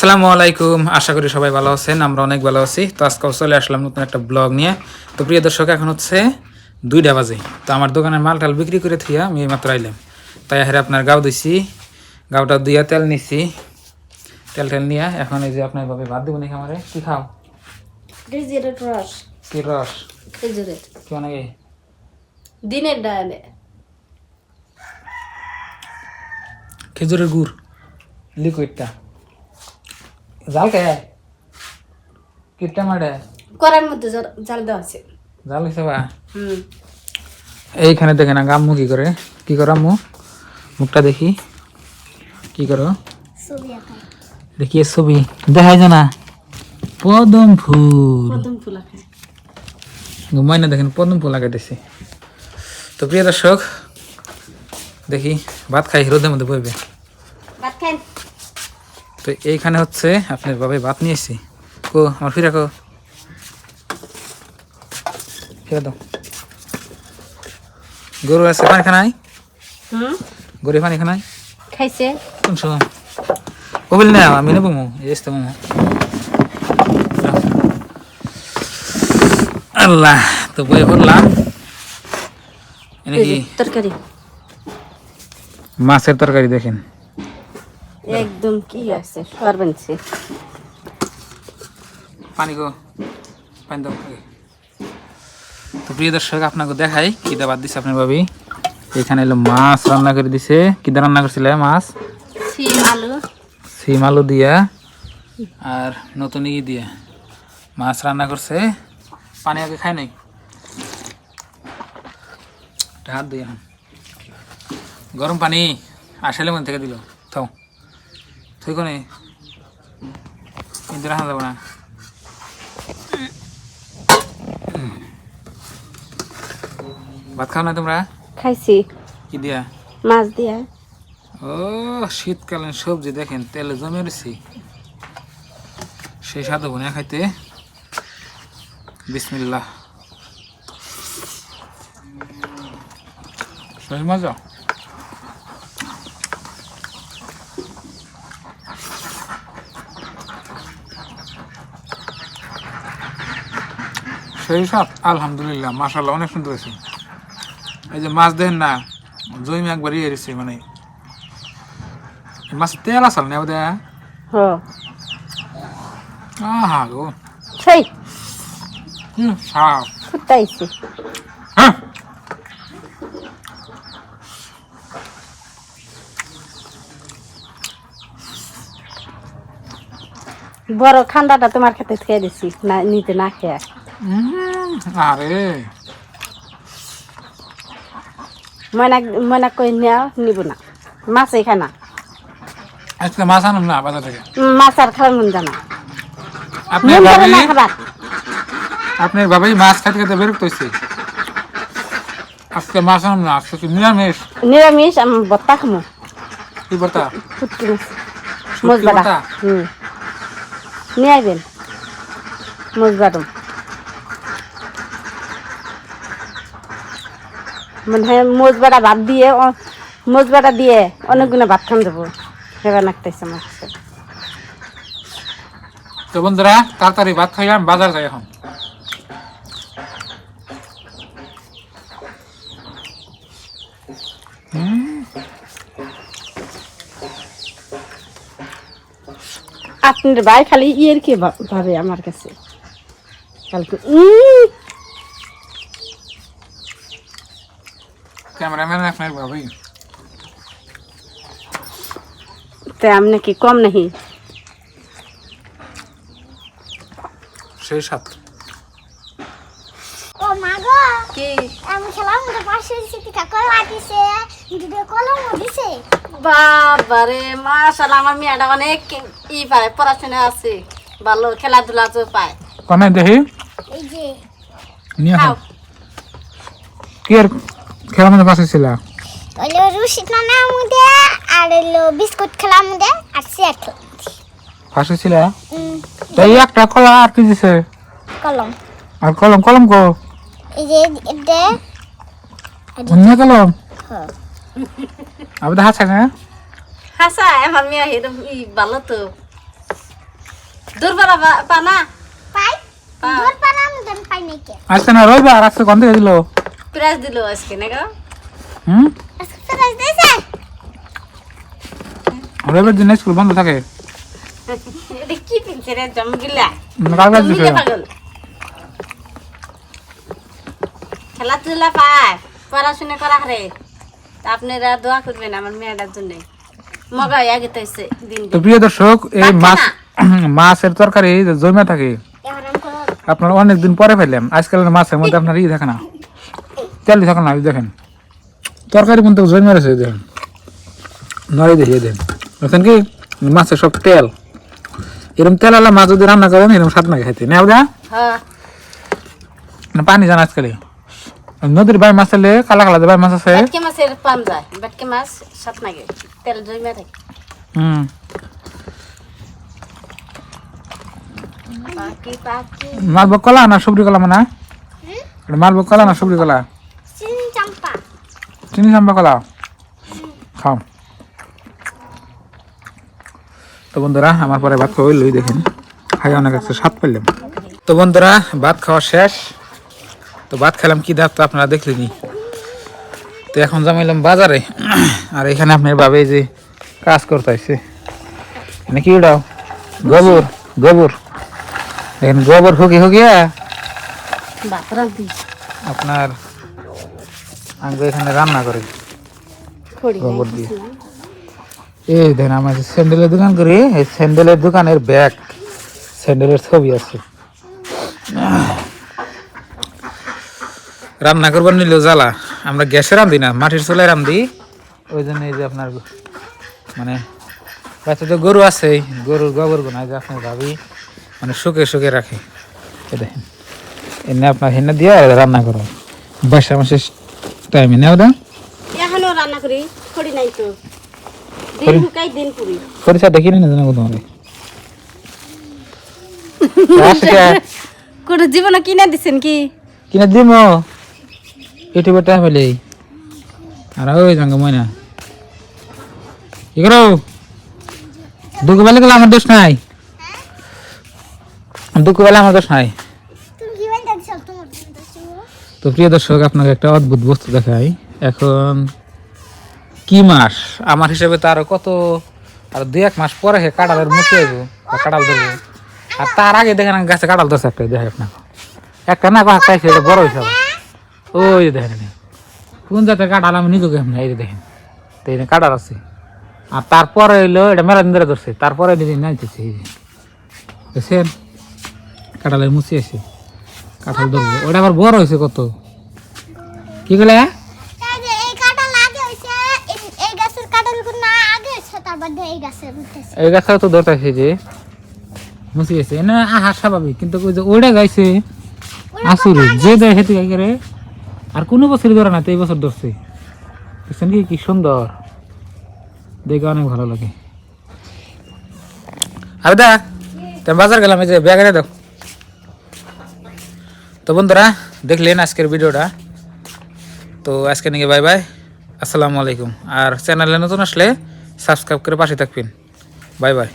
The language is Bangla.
আসসালামু আলাইকুম, আশা করি সবাই ভালো আছেন। আমরা অনেক ভালো আছি। তো আজকেও চলে আসলাম নতুন একটা ব্লগ নিয়ে। তো প্রিয় দর্শক, এখন হচ্ছে 2টা বাজে। তো আমার দোকানের মাল টাল বিক্রি করে থিয়া আমি এইমাত্র আইলাম। তাই হেরে আপনার গাও দিছি, গাওটা দিয়া তেল নিছি, তেল নিয়ে এখন এই যে আপনার ভাবে ভাত দিব নাকি আমারে। কি খাও? রস। কি রস? খেজুরের কি অনেকে দিনের ডালে খেজুরের গুড় লিকুইডটা জাল কে কিটটা মারে কড়ার মধ্যে জাল দেওয়া আছে। জাল হয়েছে বা এইখানে দেখে না আম্মু কি করে, কি করো আম্মু? মুখটা দেখি, কি করো দেখি। ছবি দেখাই যায় না? পদম ফুল, প্রথম ফুল আঁকে ঘুমাই না, দেখেন পদম ফুল লাগাইতেছি। তো প্রিয় দর্শক, দেখি ভাত খাই, রোদের মধ্যে বইবে। ভাত খান। তো এইখানে হচ্ছে আপনার বাবাই ভাত নিয়ে এসছি। কো আমার ফিরা কো, ফিরা দাও। গরু আছে, পানি খানাই, গরু পানি খানাই খাইছে। কোন সময় কবিল না আমি নেবো মো এসতে মো। আল্লাহ, তো বই বললাম নাকি তরকারি, মাছের তরকারি। দেখেন একদম কি আছে সরবেনছে। পানি গো, পানি দাও। তো প্রিয় দর্শক, আপনাকে দেখাই কি দাবাদ দিছে আপনার ভাবি। এখানে এলো মাছ রান্না করে দিছে। কি দা রান্না করছিল? মাছ, সিম আলু দিয়া আর নতুন ই দিয়া মাছ রান্না করছে। পানি আগে খাই নাই, হাত দিয়ে গরম পানি আসলে মন থেকে দিল। থাও তুই কোনে কিন্তু রাখা যাবো না। ভাত খাও না তোমরা? খাইছি। কি দিয়া? মাছ দিয়া। ও শীতকালীন সবজি দেখেন, তেলে জমে রয়েছি, সেই স্বাদ বনে খাইতে। বিসমিল্লাহ, সেই মজা। সেই স্বাদ, আলহামদুলিল্লাহ, মাশাআল্লাহ, অনেক সুন্দর হয়েছে। এই যে মাছ দেখেন না, জমি একবার ইয়ে রয়েছে, মানে মাছ তেল আসাল নেব দে। আহা গো, সেই সাপ ফুটাইছে। হ্যাঁ। বড় ঠান্ডাটা তোমার খেতে খেয়ে দিছি না, নিতে না খেয়ে। আরে ময়না ময়না কই নেওয়া নিব না, মাছ খানা। আজকে মাছ আনুন না বাজার থেকে। মাছ আর খাওয়ার মন জানা, আপনার মন করে ভাবি, না খাবার। আপনার ভাবি মাছ খাইতে খাইতে বিরক্ত হয়েছে। আজকে মাছ আনুন না, আজকে কি নিরামিষ? নিরামিষ। আমি বত্তা খামো। কি বর্তা? ফুটকি মাছ, শুটকি মোজ বাটা। বর্তা? নিয়ে আইবেন মোজ বাটম। মানে মোজ বাটা ভাত দিয়ে, মোজ বাটা দিয়ে অনেকগুলো ভাত খান যাবো। হেবা নাকতেছে আমার কাছে। তো বন্ধুরা, তাড়াতাড়ি ভাত খাইলাম, বাজার যাই এখন। আপনার ভাই খালি ইয়ের কি ভাবে আমার কাছে কালকে। ক্যামেরাম্যান আপনার ভাবি, তে আমনে কি কম নাহি? সেই সাত। ও মা গো, কি আমি খেলাম তো পাশে সিটি কলা দিছে, দুটো কলম দিছে। বাবারে, মাশাআল্লাহ, আমার মেয়েটা অনেক ই পায়, পড়াশোনা আছে ভালো, খেলাধুলা তো পায়। কনে দেখি এই যে নিয়ে খাও। কি আর খেলা মধ্যে পাশে ছিল? ওইলো রুশি নানা মুদে আর এলো বিস্কুট খেলাম মুদে আর সেট পাশে ছিল। তাই একটা কলা আর কি দিছে? কলম। আর কলম, কলম কো এই যে এটা অন্য কলম। হ্যাঁ, আবার হাসা না? হাসা আমার মেয়ে এরকম ই ভালো তো। দুর্বল পানা পাই দূর পারাম দেন পাই নাই কে আজকে না রবিবার আজকে কোন থেকে দিল প্রাইজ দিল আজকে না গো হুম আজকে তো রাজ দিয়েছে রবিবার দিন স্কুল বন্ধ থাকে এটা কি পিনছে রে জমগিলা কাগজ জমগিলা দিছে পাগল খেলাধুলা পায় পড়াশোনা করা রে আপনারা দোয়া করবেন আমার মেয়েটার জন্য মগা আগে তো এসে দিন তো প্রিয় দর্শক এই মাছ মাছের তরকারি যে জমে থাকে এখন আমি করব আপনারা অনেকদিন পরে ফেললাম আজকাল মাছের মধ্যে আপনার ই থাকে না তেল থাকে না এই দেখেন তরকারি কিন্তু জমে রয়েছে দেখেন নড়ে দেখিয়ে দেন বুঝছেন কি মাছের সব তেল এরকম তেল আলা মাছ যদি রান্না করেন এরকম স্বাদ না খাইতে না বুঝা হ্যাঁ পানি জান আজকালে নদীর বাই মাছ এলে কালা কালা বাই মাছ আছে বাটকে মাছের পান যায় বাটকে মাছ সাত নাগে তেল জমে থাকে হুম পাকি পাকি মালভোগ কলা না সবরি কলা মানে মালভোগ কলা না সবরি কলা চিনি চাম্পা চিনি চাম্পা কলা খাও তো বন্ধুরা আমার পরে ভাত খাওয়াই লই দেখেন খাই অনেক একটা স্বাদ পেলাম তো বন্ধুরা ভাত খাওয়া শেষ তো ভাত খেলাম কি দাঁত তো আপনারা দেখলেনি তো এখন জমাইলাম বাজারে আর এখানে আপনার ভাবে যে কাজ করতে আসছে নাকি ওটাও গোবর গোবর দেখেন গোবর হুকি হুকিয়া বাপরা দি আপনার আঙ্গ এখানে রান্না করে খড়ি গোবর দিয়ে এই দেখেন আমার যে স্যান্ডেলের দোকান করি এই স্যান্ডেলের দোকানের ব্যাগ স্যান্ডেলের ছবি আছে রান্না করবার নিলেও জ্বালা আমরা গ্যাসে রান্ধি না মাটির চুলায় রান্ধি ওই জন্য এই যে আপনার মানে বাচ্চা তো গরু আছে গরুর গোবর গুনা যে আপনার ভাবি মানে শুকে শুকে রাখে এই দেখেন এনে আপনার হেনে দিয়ে রান্না করো বাসা মাসের টাইমে নেও না এখনো রান্না করি খড়ি নাই তো দিন হুকাই দিন পুরি পরিচা দেখিনি না জানো তোমার কোন জীবনে কিনে দিছেন কি কিনে দিম ইউটিউবে টাইম হলে আর ওই সঙ্গে ময়না কি করো দুপুরবেলা গেলে আমার দোষ নাই দুপুরবেলা আমার দোষ নাই তুমি কি বান দেখছ তোমার দেখছো তো প্রিয় দর্শক আপনাকে একটা অদ্ভুত বস্তু দেখাই এখন কি মাস আমার হিসেবে তো আরো কত আর 2-1 মাস পরে কাঁঠালের মুখে আসবো বা কাঁঠাল ধরবো আর তার আগে দেখেন গাছে কাঁঠাল ধরছে একটা দেখে আপনাকে একটা না খাইছে এটা বড় হিসাবে ওই যে দেখেন কোন জাতের কাঁঠাল আমি নিজেকে এই যে দেখেন তো এই কাঁঠাল আছে আর তারপরে এলো এটা মেলা দিন ধরে ধরছে তারপরে নাইতেছে এই যে দেখছেন কাঁঠালের মুচি আছে কাঁঠাল ধরবো ওটা আবার বড় হয়েছে কত কি বলে এই যে এই কাঁঠাল আগে হইছে এই গাছের কাঁঠাল কোন না আগে হইছে তারপর এই গাছের উঠতেছে এই গাছটা তো ধরতেছে যে মুচি গেছে না আহা স্বাভাবিক কিন্তু ওই যে ওইটা গাইছে আসুরি যে দেয় হেতু গাই করে আর কোনো বছরই ধরে না তো এই বছর ধরছে বুঝছেন কি কি সুন্দর দেখে অনেক ভালো লাগে আর দা তুমি বাজার গেলাম এই যে ব্যাগ এনে দাও তো বন্ধুরা দেখলেন আজকের ভিডিওটা তো আজকে নিয়ে বাই বাই আসসালামু আলাইকুম আর চ্যানেলে নতুন আসলে সাবস্ক্রাইব করে পাশে থাকবেন বাই বাই